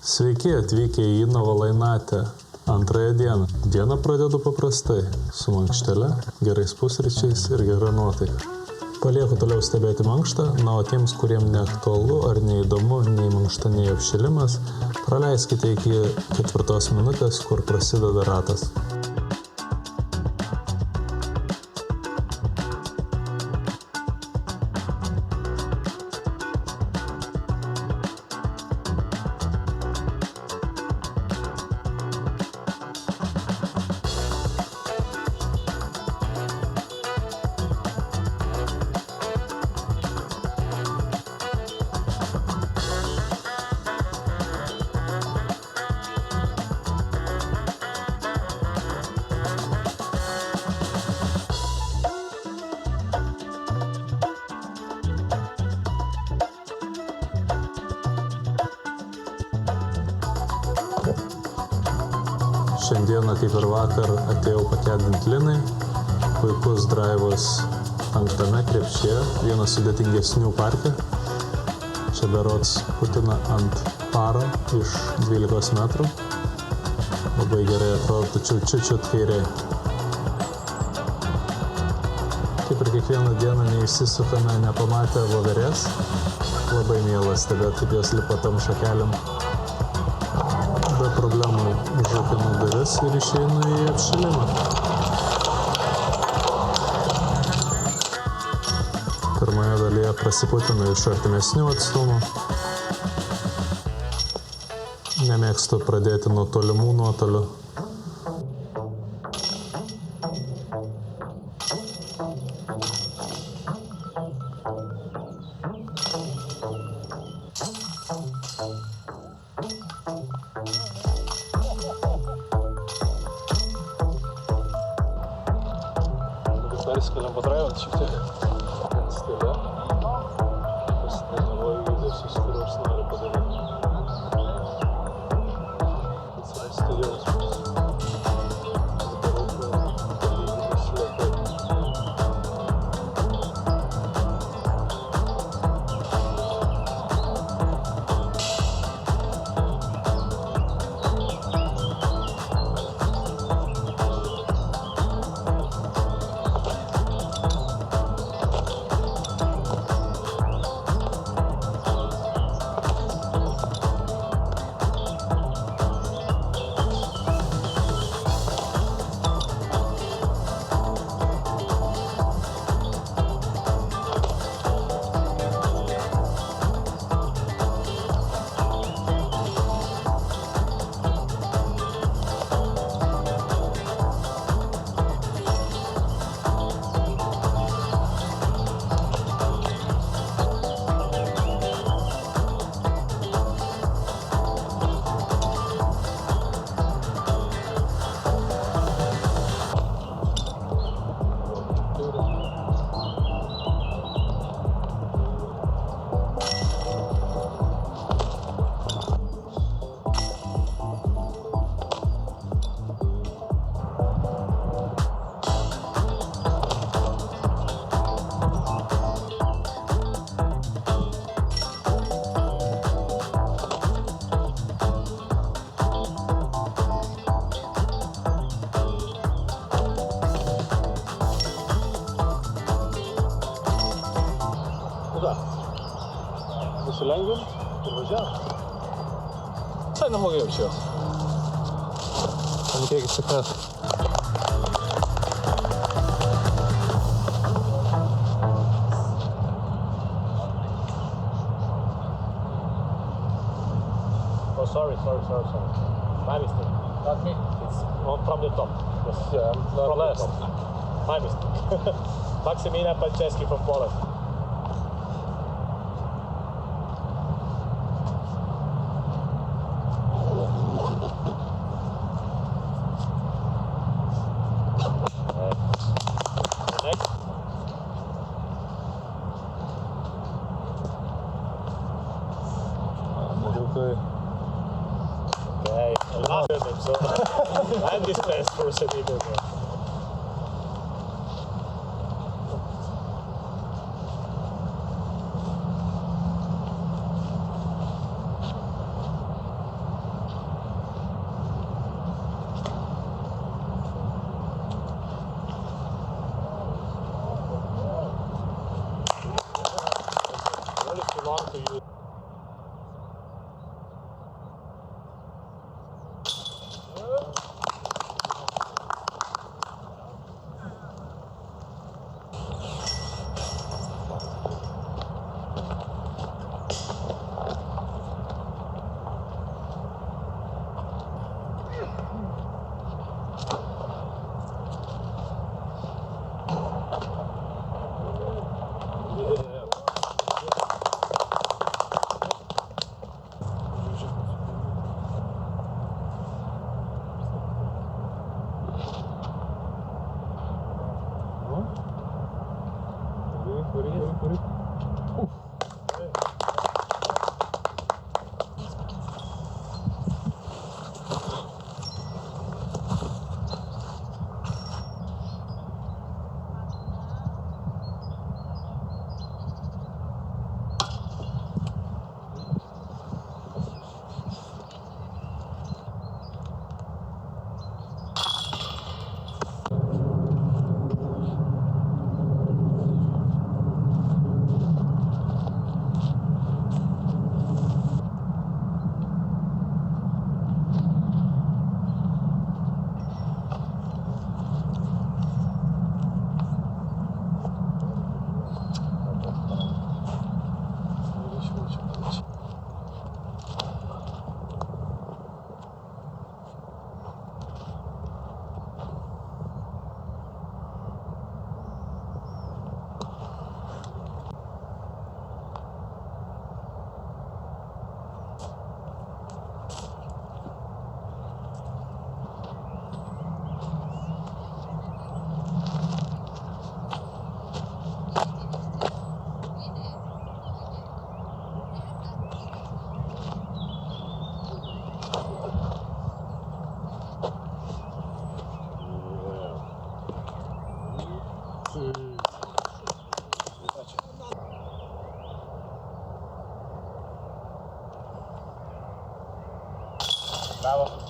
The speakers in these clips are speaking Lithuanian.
Sveiki atvykę į Novolajnatę. Antrąją dieną. Dieną pradedu paprastai, su mankštele, gerais pusryčiais ir gera nuotaika. Palieku toliau stebėti mankštą, na o tiems, kuriem neaktualu ar neįdomu nei mankšta, nei apšilimas, praleiskite iki 4 minutės, kur prasideda ratas. Šiandieną, kaip ir vakar, atėjau pakedinti Linai. Puikus draivas 5 krepšyje, vienas sudėtingesnių parke. Čia berods putina ant paro iš 12 metrų. Labai gerai atrodo, tačiau čiut kairiai. Kaip ir kiekvieną dieną neišsisukame nepamatę voverės. Labai miela stebėti, kaip jos lipa tam šakelėm. Be problemų užrakinu duris ir išeinu į apšilimą. Pirmoje dalyje prasiputinu iš artimesnių atstumų. Nemėgstu pradėti nuo tolimų nuotolių. Persikeliam padraivant šiek tiek stile. Pasitreniruoju judesius, kuriuos noriu padaryti. Atsirasti jausmus. Darau palyginus lėtai. Nusilengvim ir važiavam. Visai neblogai jaučiuos. Palikėkit sekretą. Oh, sorry. My mistake. Not me. It's from the top. Yes. Yeah, I'm not From last. top. My mistake. Maksymina Paczewski from Poland. Next. Mažiukai. Okay, I love him, so I'm this best person either. Bravo.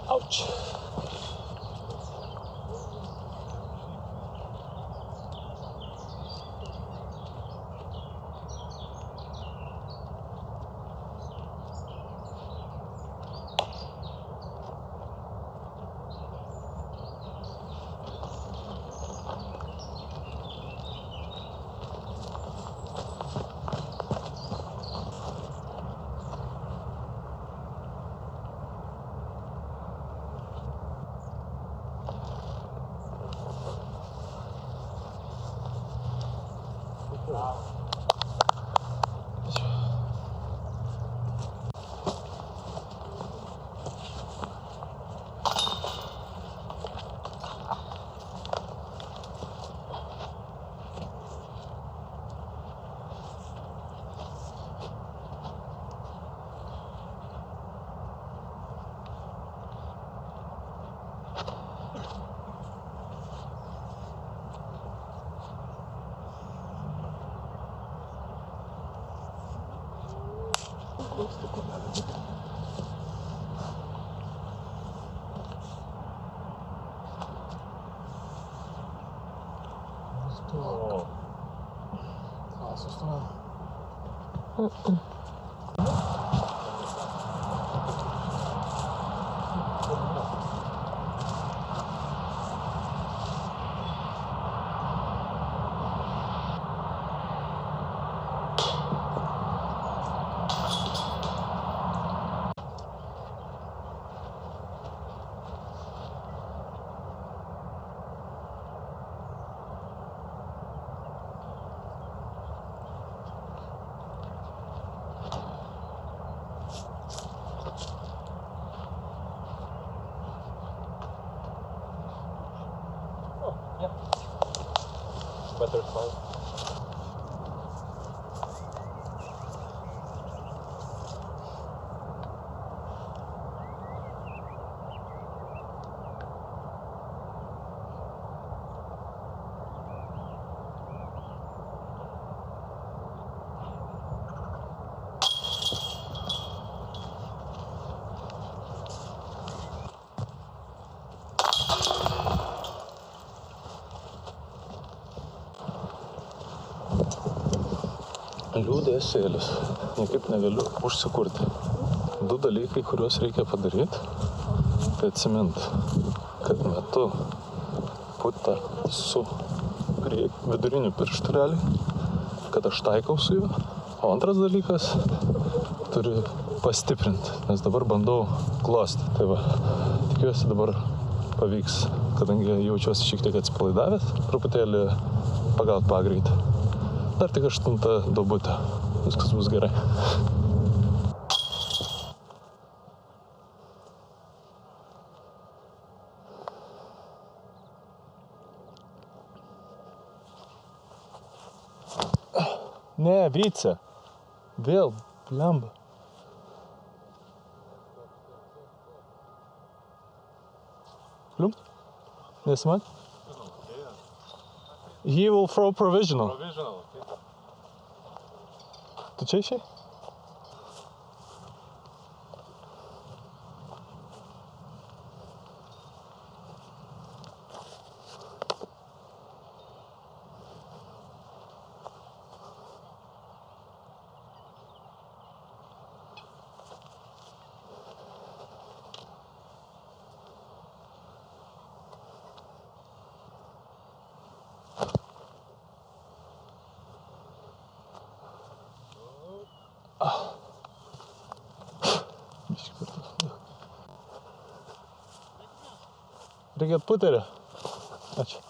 Ouch. Better salt. Liūdėsėlis. Niekaip negaliu užsikurti. Du dalykai, kuriuos reikia padaryti, tai atsimint, kad metu putą su viduriniu pirštu realiai, kad aš taikau su juo. O antras dalykas, turiu pastiprinti, nes dabar bandau glosti. Tai va, tikiuosi dabar pavyks, kadangi jaučiuosi šiek tiek atsipalaidavęs, truputėlį pagaut pagreitį. Dar tik 8 duobutė. Viskas bus gerai. Ne, Vice. Vėl, blemba. Liumt? Nesimat? He will throw provisional. Tu čia išėjai? Reikėtų puterio. Ačiū.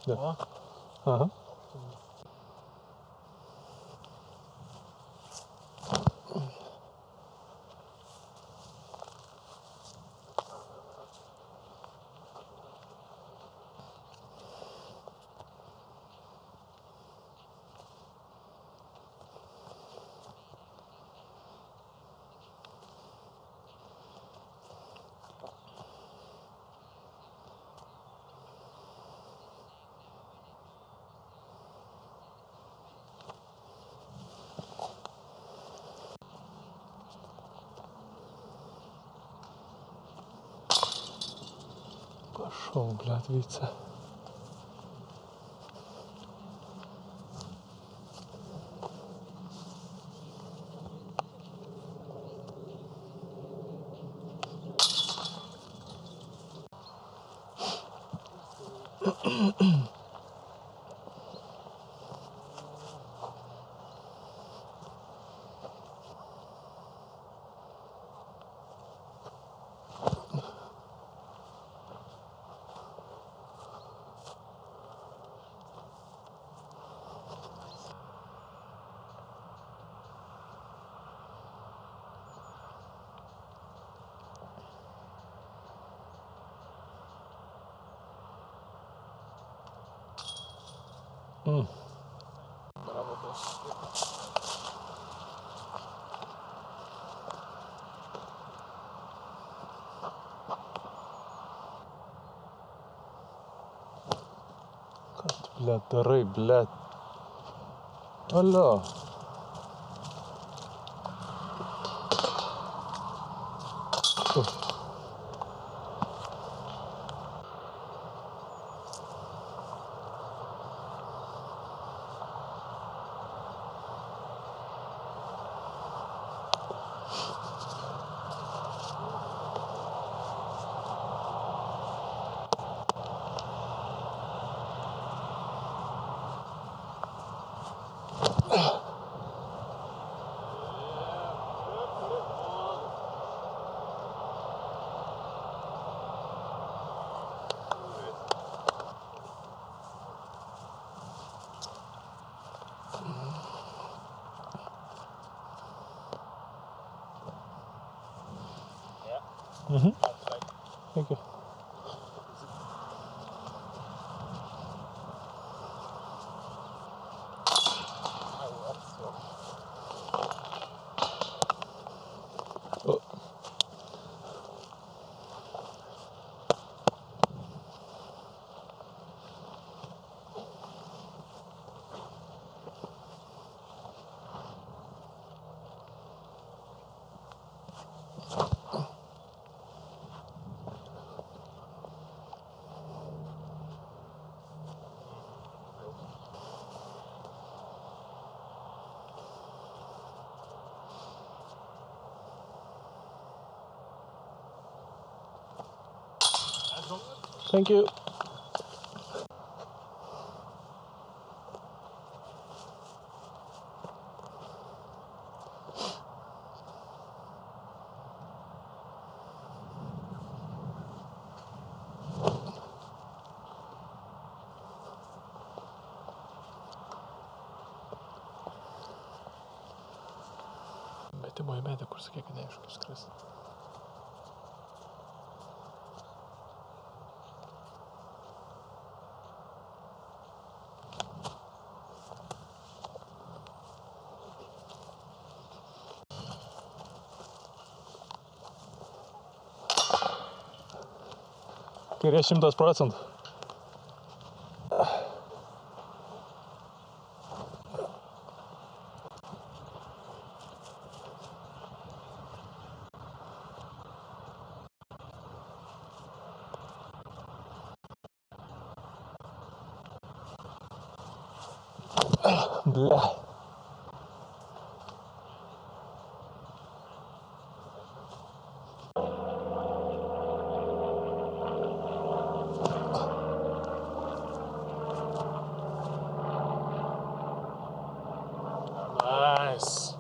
Ja. Aha. Пошел, блядь, Витя. Ką tu, blėt, darai, blėt? Alio. Thank you. Oh. Thank you. Metimo į medą, kur sakė, kad neaišku, kaip skris. Kairė 100%. Ble. Nice.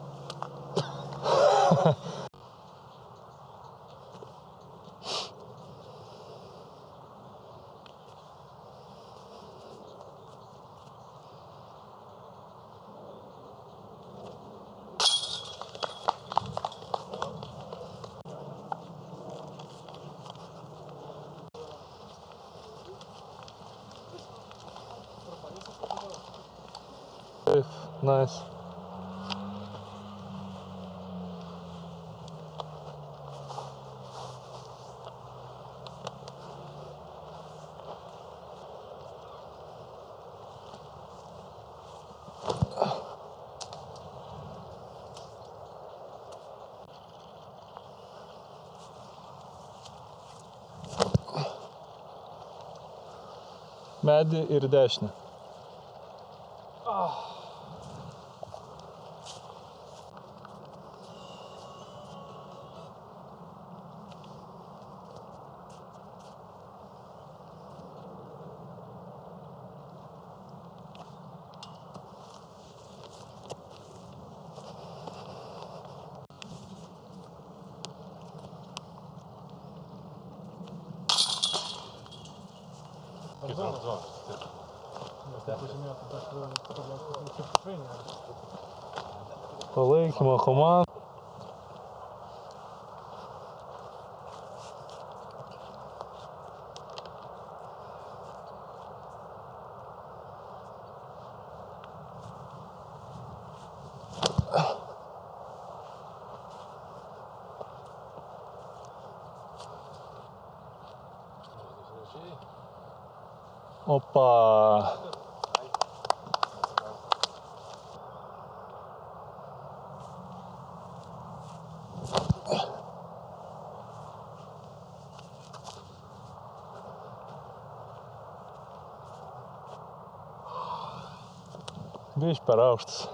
Nice. Medį ir dešinę. Palaikymo komanda. Opa. Biškį per aukštas.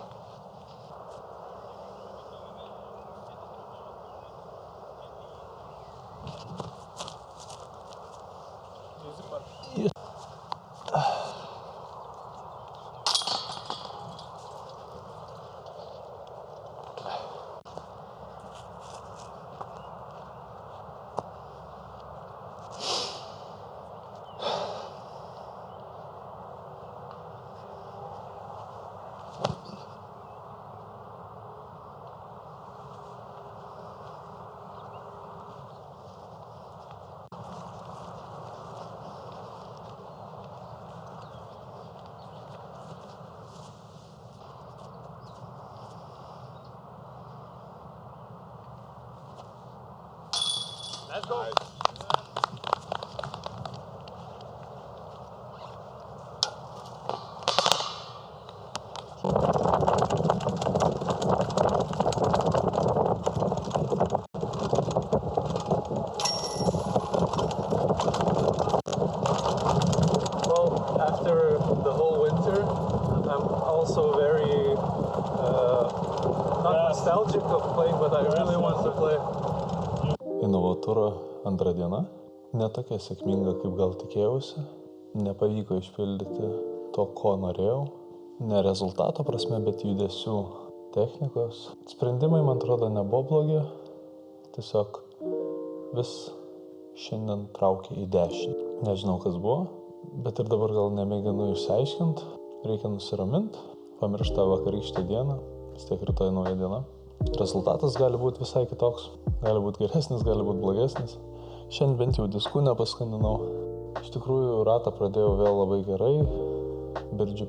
Let's go. Well, after the whole winter, I'm also very not nostalgic of playing, but I really want to play. Inovatūra antra diena. Ne tokia sėkminga, kaip gal tikėjausi. Nepavyko išpildyti to, ko norėjau. Ne rezultato prasme, bet judesių, technikos. Sprendimai, man atrodo, nebuvo blogi. Tiesiog vis šiandien traukia į dešinę. Nežinau, kas buvo, bet ir dabar gal nemėginu išsiaiškinti. Reikia nusiraminti, pamiršti vakarykštę dieną. Vis tiek rytoj nauja diena. Rezultatas gali būti visai kitoks. Gali būti geresnis, gali būti blogesnis. Šiandien bent jau diskų nepaskandinau. Iš tikrųjų, ratą pradėjau vėl labai gerai. Birdžių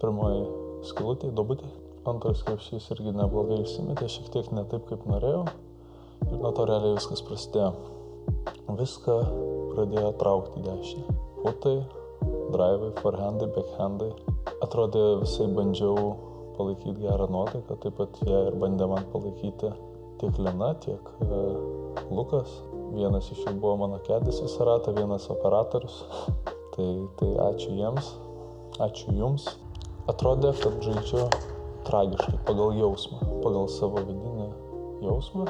pirmoji skilutė, duobutė. Antras krepšys irgi neblogai išsimetė, šiek tiek ne taip, kaip norėjau. Ir nuo to realiai viskas prasidėjo. Viską pradėjo traukti į dešinę. Putai, draivai, forehandai, backhandai. Atrodė visai bandžiau palaikyti gerą nuotaiką, taip pat ją ir bandė man palaikyti tiek Lina, tiek Lukas. Vienas iš jų buvo mano kedis visą ratą, vienas operatorius. Tai ačiū jiems, ačiū jums. Atrodė, kad žaidžiu tragiškai, pagal jausmą, pagal savo vidinį jausmą.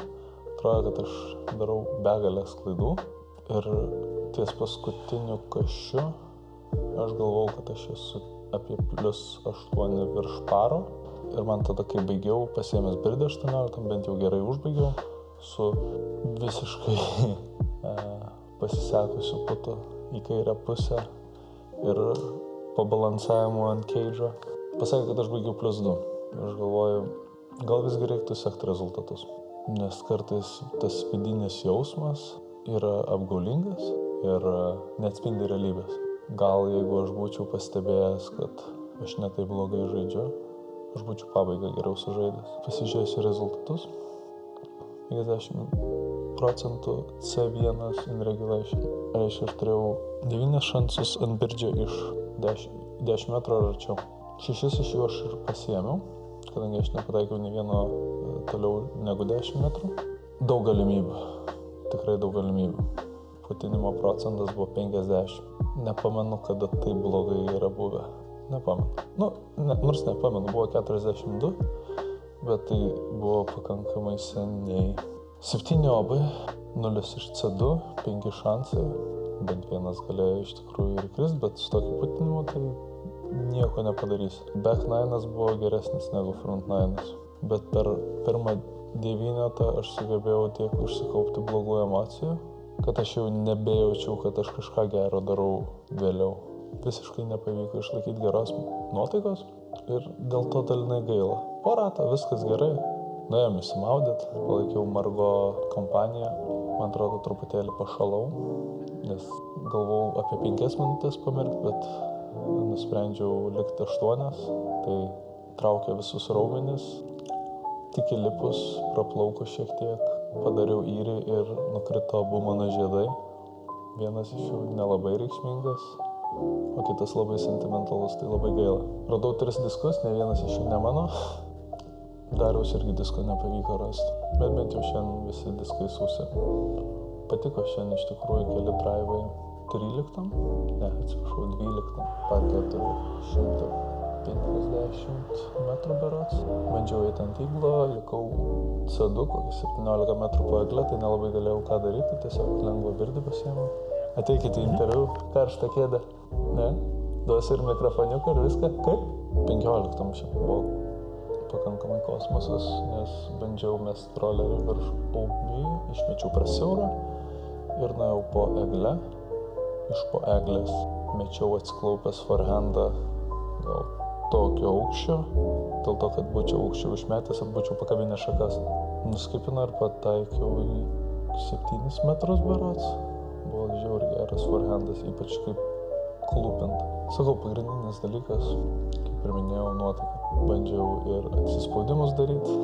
Atrodė, kad aš darau begalės klaidų ir ties paskutiniu kaščiu aš galvojau, kad aš esu apie +8 virš paro. Ir man tada, kai baigiau, pasiėmęs birdę 18, bent jau gerai užbaigiau, su visiškai pasisekusiu putu į kairę pusę ir pabalansavimu ant keidžo. Pasakė, kad aš baigiau +2. Aš galvoju, gal visgi reiktų sekti rezultatus. Nes kartais tas vidinis jausmas yra apgaulingas ir neatspindi realybės. Gal jeigu aš būčiau pastebėjęs, kad aš ne taip blogai žaidžiu, aš būčiau pabaigą geriau sužaidęs. Pasižiūrėsiu rezultatus. 50% C1 in regulation. Reiškia, aš turėjau 9 šansus ant birdžio iš 10 metrų ar arčiau. 6 iš jų aš ir pasiėmiau, kadangi aš nepataikiau nei vieno toliau negu 10 metrų. Daug galimybių, tikrai daug galimybių. Putinimo procentas buvo 50. Nepamenu, kada taip blogai yra buvę. Nepamenu. Nors nepamenu, buvo 42, bet tai buvo pakankamai seniai. 7 obai, 0 iš C2, 5 šansai. Bent vienas galėjo iš tikrųjų ir krist, bet su tokiu putinimu tai nieko nepadarysi. Back 9 buvo geresnis negu front 9. Bet per pirmą 9 aš sugebėjau tiek užsikaupti blogų emocijų, kad aš jau nebejaučiau, kad aš kažką gero darau vėliau. Visiškai nepavyko išlaikyti geros nuotaikos ir dėl to dalinai gaila. Po rato viskas gerai, nuėjom išsimaudyti, palaikiau Margo kompaniją, man atrodo truputėlį pašalau, nes galvojau apie 5 minutės pamirkti, bet nusprendžiau likti 8, tai traukė visus raumenis, tik įlipus, praplaukus šiek tiek, padariau įrį ir nukrito abu mano žiedai. Vienas iš jų nelabai reikšmingas, o kitas labai sentimentalus, tai labai gaila. Radau 3 diskus, ne vienas iš jų ne mano. Dariaus irgi disko nepavyko rasti, bet bent jau šiandien visi diskai sausi. Patiko šiandien iš tikrųjų keli draivai 13, 12 parketų 150 metrų berods. Bandžiau eiti ant įglo, likau C2, kokį 17 metrų po egle, tai nelabai galėjau ką daryti, tiesiog lengvą birdį pasiėmiau. Ateikite į interviu, karštą kėdę. Ne? Duosiu ir mikrofoniuką ir viską. Kaip? 15 šiaip buvo pakankamai kosmosas, nes bandžiau mest trollerį virš augį, išmečiau prasiaurą ir nuėjau po egle. Iš po eglės mečiau atsiklaupęs forehandą gal tokio aukščio, dėl to, kad būčiau aukščiau išmetęs ir būčiau pakabinę šakas. Nuskipinau ir pataikiau į 7 metrus berods. Buvo žiauriai geras forehandas, ypač kaip klūpint. Sakau, pagrindinis dalykas, kaip ir minėjau, nuotaika. Bandžiau ir atsispaudimus daryti,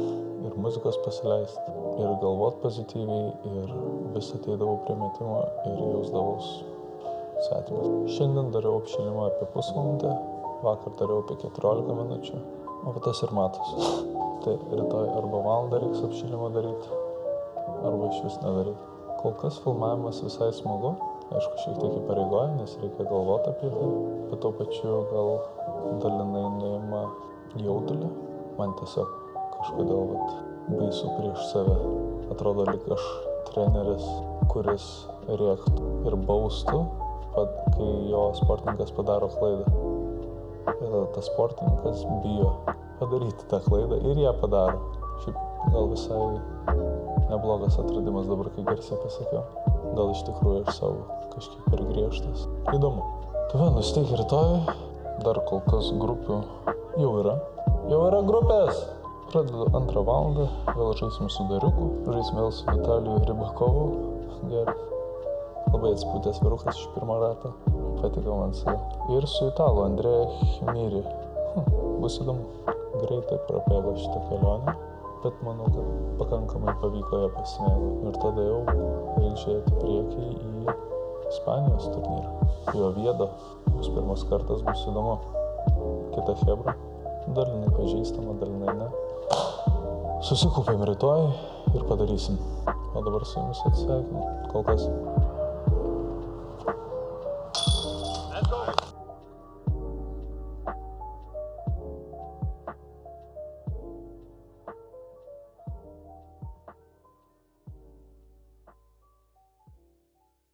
ir muzikos pasileisti, ir galvot pozityviai, ir vis ateidavau prie metimo ir jausdavaus svetimas. Šiandien dariau apšilimą apie pusvalandę, vakar dariau apie 14 minučių, o tas ir matosi. Tai rytoj arba valandą reiks apšilimą daryti, arba iš vis nedaryti. Kol kas filmavimas visai smagu, aišku, šiek tiek įpareigoja, nes reikia galvoti apie tai, bet tuo pačiu gal dalinai nuima jaudulį. Man tiesiog kažkodėl baisu prieš save. Atrodo, lyg aš treneris, kuris rėktų ir baustų, kai jo sportininkas padaro klaidą. Ir tas sportininkas bijo padaryti tą klaidą ir ją padaro. Šiaip gal visai neblogas atradimas dabar, kai garsiai pasakiau. Gal iš tikrųjų aš savo kažkiek per griežtas. Įdomu. Tai va, nusiteik rytoj. Dar kol kas grupių jau yra. Jau yra grupės! Pradedu 2 valandą, vėl žaisim su Dariuku, žaisim vėl su Vitaliju Rybakovu. Geras. Labai atspūtęs vyrukas iš pirmo rato. Patiko man su. Ir su Italu Andrėja Chimiri. Bus įdomu. Greitai prabėgo šitą kelionę, bet manau, kad pakankamai pavyko ją pasimėgauti. Ir tada jau reikia žiūrėti priekį į Ispanijos turnyrą. Jo Oviedo bus pirmas kartas, bus įdomu. Kita chebra. Dalinai pažįstama, dalinai ne. Susikūpėm rytoj ir padarysim. O dabar su jumis atsisveikinu. Kol kas.